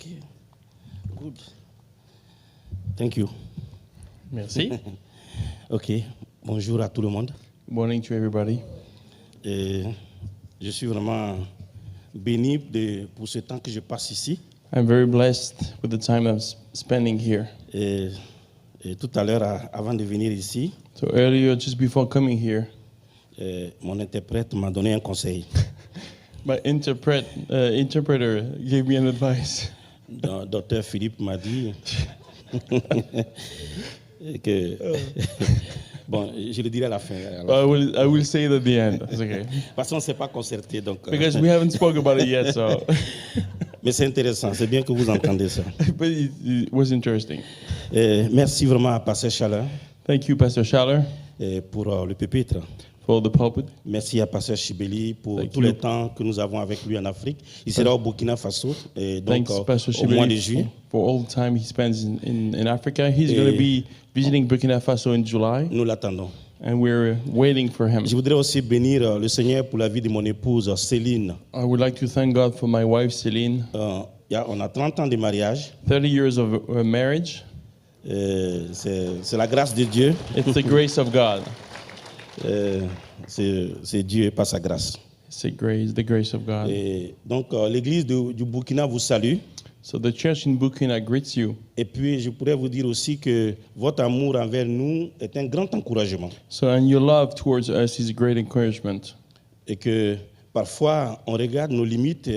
Okay. Good. Thank you. Merci. Ok. Bonjour à tout le monde. Morning to everybody. Et je suis vraiment béni pour ce temps que je passe ici. I'm very blessed with the time I'm spending here. Et tout à l'heure, avant de venir ici, So earlier, just before coming here, mon interprète m'a donné un conseil. my interpreter gave me an advice. Docteur Philippe m'a dit que... Bon, je le dirai à la fin. I will say it at the end. It's okay. Parce qu'on ne s'est pas concerté. Donc, Because we haven't spoken about it yet, so. Mais c'est intéressant, c'est bien que vous entendez ça. But it was interesting. Merci vraiment à Pasteur Chaleur Thank you, Pastor Schaller, pour le pupitre. for the pulpit. Merci à Pasteur Chibeli pour Thank tout you. le temps que nous avons avec lui en Afrique. Il sera au Burkina Faso, donc Thanks, Pastor au mois de Shibeli, juillet. for all the time he spends in Africa. He's going to be visiting Burkina Faso in July, Nous l'attendons. and we're waiting for him. Je voudrais aussi bénir le Seigneur pour la vie de mon épouse Céline. I would like to thank God for my wife, Celine. On a 30 ans de mariage. 30 years of marriage. C'est la grâce de Dieu. It's the grace of God. C'est Dieu et pas sa grâce. It's the grace of God. Et donc l'église du Burkina vous salue. So the church in Burkina greets you. Et puis je pourrais vous dire aussi que votre amour envers nous est un grand encouragement. So, and your love towards us is a great encouragement. Et que parfois on regarde nos limites,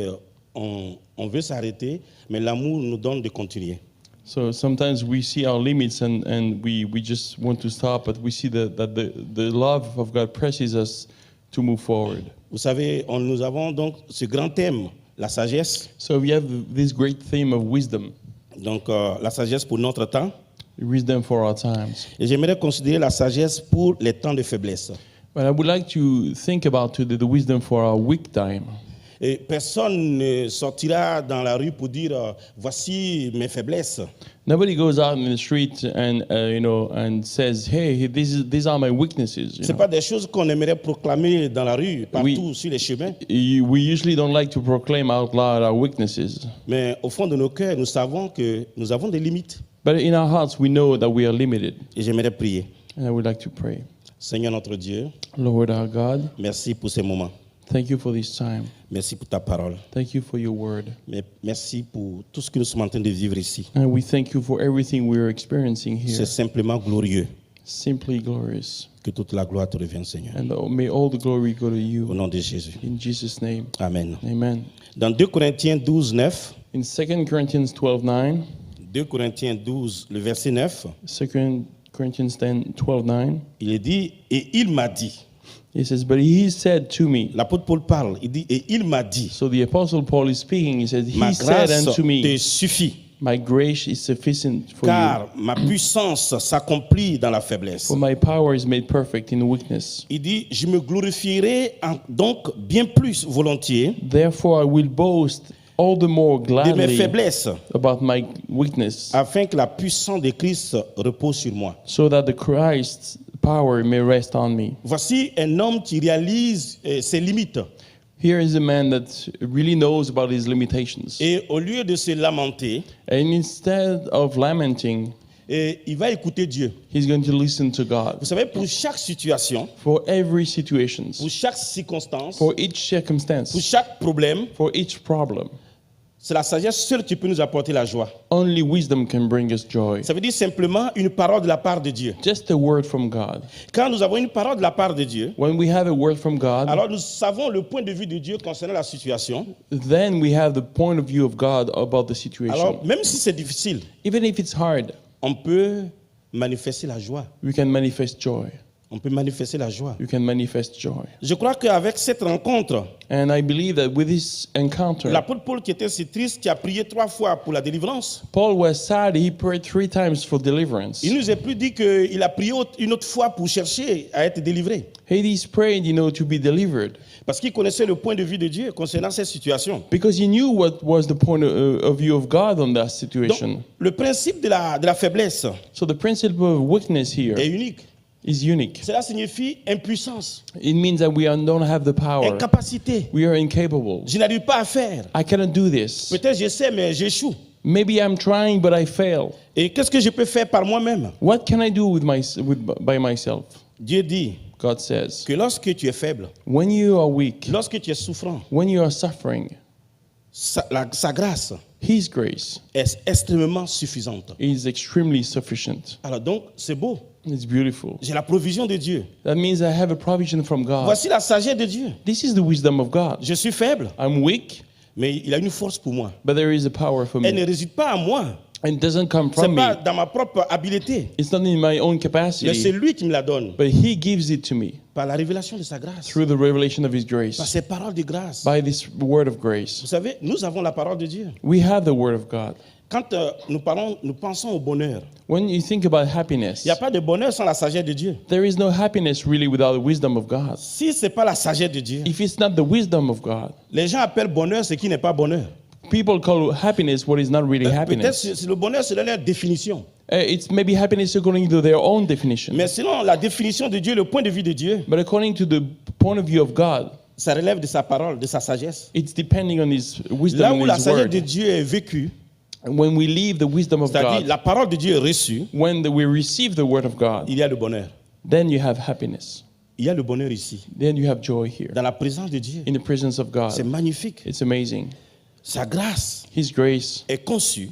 on veut s'arrêter, mais l'amour nous donne de continuer. So sometimes we see our limits and we just want to stop, but we see that the love of God presses us to move forward. Vous savez, nous avons donc ce grand thème, la sagesse. So we have this great theme of wisdom, Donc la sagesse pour notre temps. wisdom for our times. Et j'aimerais considérer la sagesse pour les temps de faiblesse. But I would like to think about today the wisdom for our weak time. Et personne ne sortira dans la rue pour dire voici mes faiblesses. Nobody goes out in the street and and says, "Hey, these are my weaknesses." C'est pas des choses qu'on aimerait proclamer dans la rue, partout sur les chemins. We usually don't like to proclaim out loud our weaknesses. Mais au fond de nos cœurs, nous savons que nous avons des limites. But in our hearts, we know that we are limited. Et j'aimerais prier. And I would like to pray. Seigneur notre Dieu, Lord our God, merci pour ces moments. thank you for this time. Merci pour ta parole. Thank you for your word. Merci pour tout ce que nous sommes en train de vivre ici. And we thank you for everything we are experiencing here. C'est simplement glorieux. Simply glorious. Que toute la gloire te revienne, Seigneur. And may all the glory go to Au you. nom de Jésus. In Jesus' name. Amen. Amen. Dans 2 Corinthiens 12, 9, In 2 Corinthians 12:9, 2 Corinthiens 12, le verset 9, 2 Corinthians 12:9, il est dit, et il m'a dit. he says, "But he said to me." L'apôtre Paul parle, il dit, et il m'a dit, So the apostle Paul is speaking. He said, ma "He said grâce unto te me, suffit, my grace is sufficient for you. car ma puissance s'accomplit dans la faiblesse. For my power is made perfect in weakness. Il dit, je me glorifierai donc bien plus volontiers Therefore I will boast all the more de mes gladly faiblesses, about my weakness, afin que la puissance de Christ repose sur moi. so that the Christ's power may rest on me." Voici un homme qui réalise ses limites. Here is a man that really knows about his limitations. Et au lieu de se lamenter, And instead of lamenting, il va écouter Dieu. he's going to listen to God. Vous savez, pour chaque situation, For every situation, pour chaque circonstance, for each pour circumstance, chaque problème, for each problem, c'est la sagesse seule qui peut nous apporter la joie. only wisdom can bring us joy. Ça veut dire simplement une parole de la part de Dieu. Just a word from God. Quand nous avons une parole de la part de Dieu, When we have a word from God, alors nous savons le point de vue de Dieu concernant la situation. then we have the point of view of God about the situation. Alors, même si c'est difficile, Even if it's hard, on peut manifester la joie. we can manifest joy. On peut manifester la joie. You can manifest joy. Je crois qu'avec cette rencontre, And I believe that with this encounter, l'apôtre Paul qui était si triste, qui a prié 3 fois pour la délivrance, Paul was sad. He prayed 3 times for deliverance. il nous est plus dit qu'il a prié une autre fois pour chercher à être délivré. Hades prayed, to be delivered. Parce qu'il connaissait le point de vue de Dieu concernant cette situation. Because he knew what was the point of view of God on that situation. Donc, le principe de la faiblesse So the principle of weakness here est unique. is unique. Cela signifie impuissance, It means that we don't have the power. incapacité. We are incapable. Je n'arrive pas à faire. I cannot do this. Peut-être je sais, mais j'échoue. Maybe I'm trying, but I fail. Et qu'est-ce que je peux faire par moi-même? What can I do by myself? Dieu dit God says, que lorsque tu es faible, when you are weak, lorsque tu es souffrant, when you are suffering, sa grâce His grace est extrêmement suffisante. is extremely sufficient. Alors donc, c'est beau. It's beautiful. J'ai la provision de Dieu. That means I have a provision from God. Voici la sagesse de Dieu. This is the wisdom of God. Je suis faible, I'm weak, mais il a une force pour moi. but there is a power for Elle me. ne réside pas en moi. And it doesn't come C'est from pas me. dans ma propre habileté. It's not in my own Mais c'est capacity, lui qui me la donne. but He gives it to me Par la révélation de sa grâce. through the revelation of His Par grace, ses paroles de grâce. by this word of grace. Vous savez, nous avons la parole de Dieu. We have the word of God. Quand nous pensons au bonheur. When you think about Il happiness, n'y a pas de bonheur sans la sagesse de Dieu. there is no happiness really without the wisdom of God. Si ce n'est pas la sagesse de Dieu, If it's not the wisdom of God, les gens appellent bonheur ce qui n'est pas bonheur. people call happiness what is not really Peut-être happiness. que le bonheur, c'est leur définition. It's maybe happiness according to their own definition. Mais selon la définition de Dieu, le point de vue de Dieu, But according to the point of view of God, ça relève de sa parole, de sa sagesse. it's depending on His Là wisdom où and la His sagesse de word. Dieu est vécue, When we leave the wisdom of c'est-à-dire God, la parole de Dieu est reçue, when we receive the word of God, il y a le bonheur. then you have happiness. Il y a le bonheur ici. Then you have joy here. Dans la présence de Dieu. In the presence of C'est God. magnifique. It's amazing. Sa grâce His grace est conçue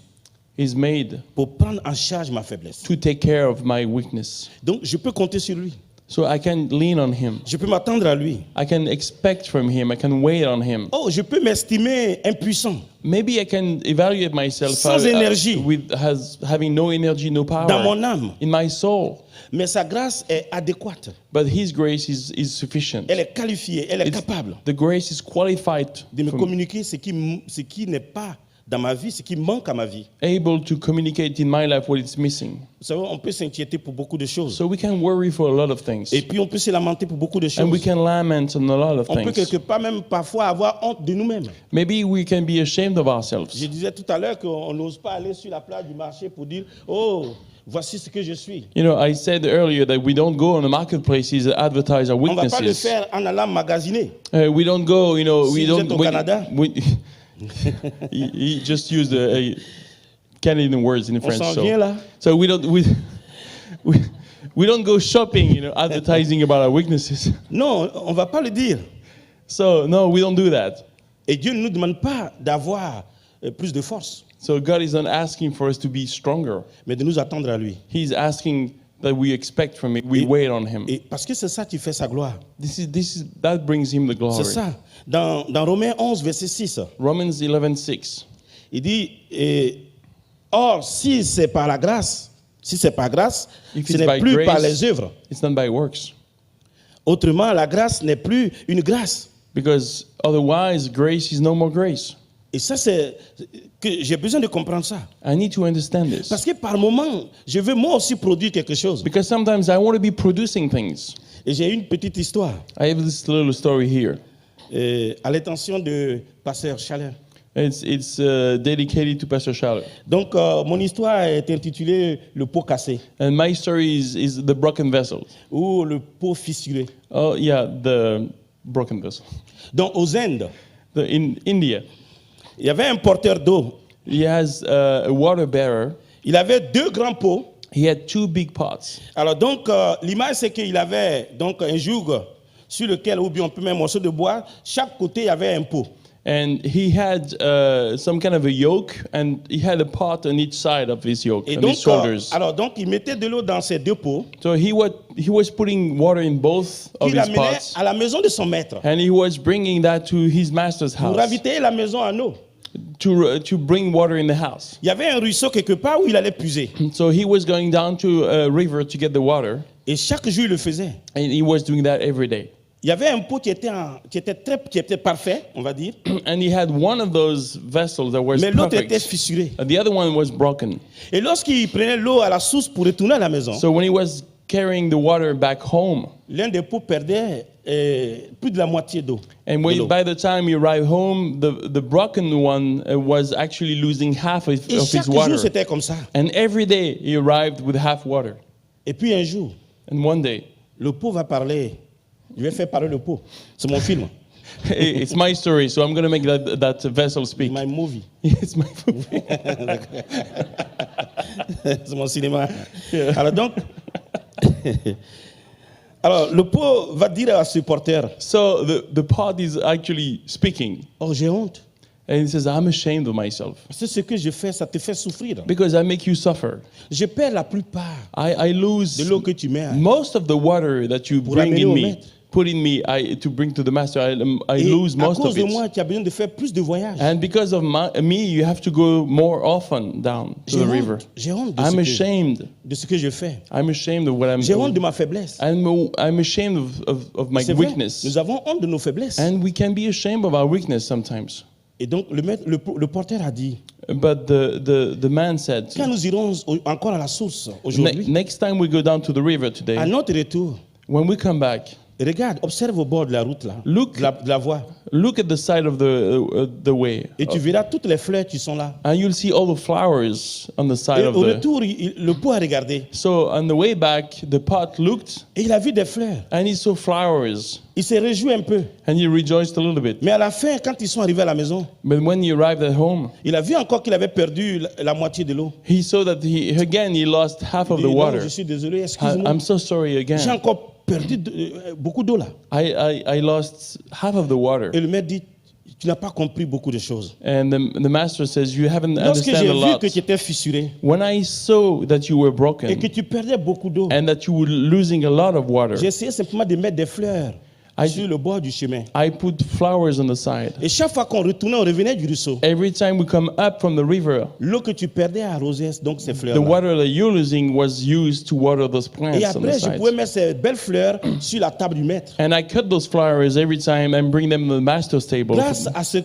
is made pour prendre en charge ma faiblesse. to take care of my weakness. Donc, je peux compter sur lui. So I can lean on Him. Je peux m'attendre à lui. I can expect from Him. I can wait on Him. Oh, je peux m'estimer impuissant Maybe I can evaluate myself Sans énergie. with having no energy, no power dans mon âme. in my soul. Mais sa grâce est adéquate. But His grace is sufficient. Elle est qualifiée, elle est It's- capable the grace is qualified, de me from- communiquer ce qui n'est pas dans ma vie, ce qui manque à ma vie. able to communicate in my life what is missing. Vous savez, on peut s'inquiéter pour beaucoup de choses. So we can worry for a lot of things. Et puis on peut se lamenter pour beaucoup de And we choses. can lament on a lot of On peut things. quelque part même parfois avoir honte de nous-mêmes. Maybe we can be ashamed of Je ourselves. disais tout à l'heure qu'on n'ose pas aller sur la place du marché pour dire « Oh, voici ce que je suis You know, I said earlier that we don't go on the marketplaces and advertise our ». On ne va pas le weaknesses. faire en allant magasiner. We don't go, you know, Si we vous don't. êtes au Canada. He just used Canadian words in On French. s'en So, vient là. so we don't go shopping, you know, advertising about our weaknesses. Non, on ne va pas le dire. So no, we don't do that. Et Dieu ne nous demande pas d'avoir plus de force, So God is not asking for us to be stronger. mais de nous attendre à lui. He's asking that we expect from Him. We wait on Him. Et parce que c'est ça qui fait sa gloire. That brings Him the glory. C'est ça. Dans Romains 11, verset 6, Romans 11:6. il dit or, si c'est par la grâce, si c'est par grâce, If ce it's n'est by plus grace, par les œuvres. It's not by works. Autrement, la grâce n'est plus une grâce. Because otherwise, grace is no more grace. Et ça, c'est que j'ai besoin de comprendre ça. I need to understand this. Parce que par moment, je veux moi aussi produire quelque chose. Because sometimes I want to be producing things. Et j'ai une petite histoire I have this little story here. à l'intention de Pasteur Chaleur. It's dedicated to Pastor Schaller. Donc, mon histoire est intitulée Le pot cassé And my story is the broken vessel. ou le pot fissuré. Oh, yeah, the broken vessel. Donc, aux Indes, In India, il y avait un porteur d'eau. he has a water bearer. Il avait deux grands pots. He had two big pots. Alors, donc, l'image, c'est qu'il avait donc un joug sur lequel, ou bien on peut mettre un morceau de bois. Chaque côté, il y avait un pot. And he had some kind of a yoke, and he had a pot on each side of his yoke, Et on donc, his shoulders. donc, il mettait de l'eau dans ces deux pots So he was putting water in both of qu'il his amenait pots, à la maison de son maître and he was bringing that to his master's pour house ravitailler la maison en eau. to bring water in the house. Il y avait un ruisseau quelque part où il allait puiser. So he was going down to a river to get the water, Et chaque jour, il le faisait. and he was doing that every day. Il y avait un pot qui était parfait, on va dire, And he had one of those vessels that was mais l'autre était perfect, fissuré. and the other one was broken. Et lorsqu'il prenait l'eau à la source pour retourner à la maison, So when he was carrying the water back home, l'un des pots perdait plus de la moitié d'eau. and de l'eau. by the time he arrived home, the broken one was actually losing half of Et his chaque jour, water. c'était comme ça. And every day he arrived with half water. Et puis un jour, And one day, le pot va parler. Je vais faire parler le pot. C'est mon film. It's my story, so I'm going to make that vessel speak. My movie. It's my movie. C'est mon cinéma. Alors donc, alors le pauvre va dire à ce porteur, So the pot is actually speaking. oh j'ai honte. And he says, I'm ashamed of myself C'est ce que je fais, ça te fait souffrir. because I make you suffer. Je perds la plupart I lose de l'eau que tu mets. most of the water that you Pour bring amener in au me, maître. put in me, to bring to the master. I Et lose à most cause of de it. moi, tu as besoin de faire plus de voyages. And because of me, you have to go more often down to the river. J'ai honte I'm ashamed. de ce que je fais. I'm ashamed of what I'm J'ai honte de doing. ma faiblesse. I'm ashamed of my C'est vrai, weakness. nous avons honte de nos faiblesses. And we can be ashamed of our weakness sometimes. Et donc le porteur a dit, But the man said, quand nous irons encore à la source aujourd'hui, next time we go down to the river à today, notre retour, when we come back, regarde, observe au bord de la route là, Look. de la voie, look at the side of the way. et tu verras toutes les fleurs qui sont là. And you'll see all the flowers on the side Et of au the... retour, le pot a regardé So on the way back, the pot looked et il a vu des fleurs. and he saw flowers Il s'est réjoui un peu. and he rejoiced a little bit. Mais à la fin, quand ils sont arrivés à la maison, But when he arrived at home, il a vu encore qu'il avait perdu la moitié de l'eau. he saw that he lost half of Il the dit, non, water. je suis désolé, excuse-moi. I'm so sorry J'ai again. encore perdu beaucoup d'eau là. I lost half of the water. Et le maître dit, tu n'as pas compris beaucoup de choses. And the master says, you haven't Lorsque understand j'ai a vu lot. que tu étais fissuré When I saw that you were et broken que tu perdais beaucoup d'eau, and that you were losing a lot of water, j'ai essayé simplement de mettre des fleurs sur le bord du chemin. I put flowers on the side. Et chaque fois qu'on retournait, on revenait du ruisseau. Every time we come up from the river, L'eau que tu perdais arrosait donc ces the fleurs. water that you're losing was used to water those Et plants on the après, je sides. pouvais mettre ces belles fleurs sur la table du maître. And I cut those flowers every time and bring them to the master's table. Grâce à ce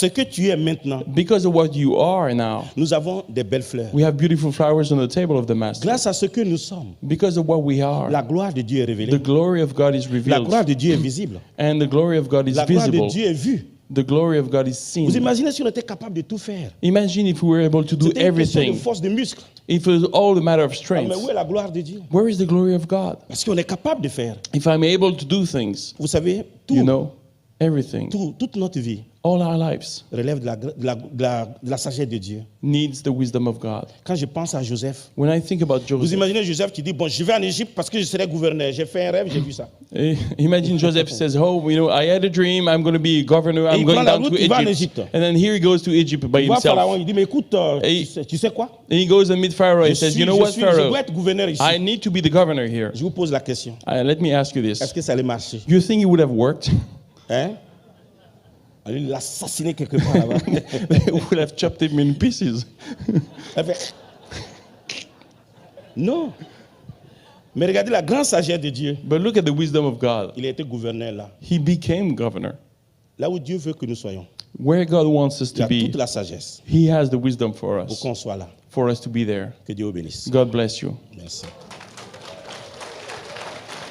que tu es maintenant, Because of what you are now, nous avons des belles fleurs. we have beautiful flowers on the table of the master. Grâce à ce que nous sommes, Because of what we are, la gloire de Dieu est the révélée. glory of God is La revealed. gloire de Dieu est visible. And the glory of God is La gloire de visible. Dieu est vue. The glory of God is Vous seen. imaginez si on était capable de tout faire. Imagine if we were able to do C'était une question de everything. force de muscle. If it was all a matter of Ah, strength. mais où est la gloire de Dieu? Where is the glory of God? Parce qu'on est capable de faire. If I'm able to do things, Vous savez, tout, you know, everything, toute notre vie all our lives relève de la sagesse de Dieu. needs the wisdom of God. Quand je pense à Joseph, When I think about vous Joseph, imaginez Joseph qui dit, bon, je vais en Égypte parce que je serai gouverneur. J'ai fait un rêve, j'ai vu ça. imagine Joseph says, "Oh, you know, I had a dream. I'm going to be a governor. Et I'm il going prend la down route, to il va en Egypt." Égypte. And then here he goes to Egypt by Il voit Pharaon, himself. il dit, mais écoute, Et- tu sais quoi? And he goes and meet Pharaoh. He says, "You know what, je Pharaoh? dois être gouverneur ici. I need to be the governor here." Je vous pose la question. Let me ask you Est-ce this: que ça allait marcher? You think it would have worked? Hein? Allez l'assassiner quelque part là-bas. They would have chopped him in pieces. Elle fait, non. Mais regardez la grande sagesse de Dieu. But look at the wisdom of God. Il a été gouverneur là. He became governor. Là où Dieu veut que nous soyons. Where God wants us Il y to a toute be, la sagesse He has the wisdom for pour us, qu'on soit là. for us to be there. Que Dieu vous bénisse. God bless you. Merci.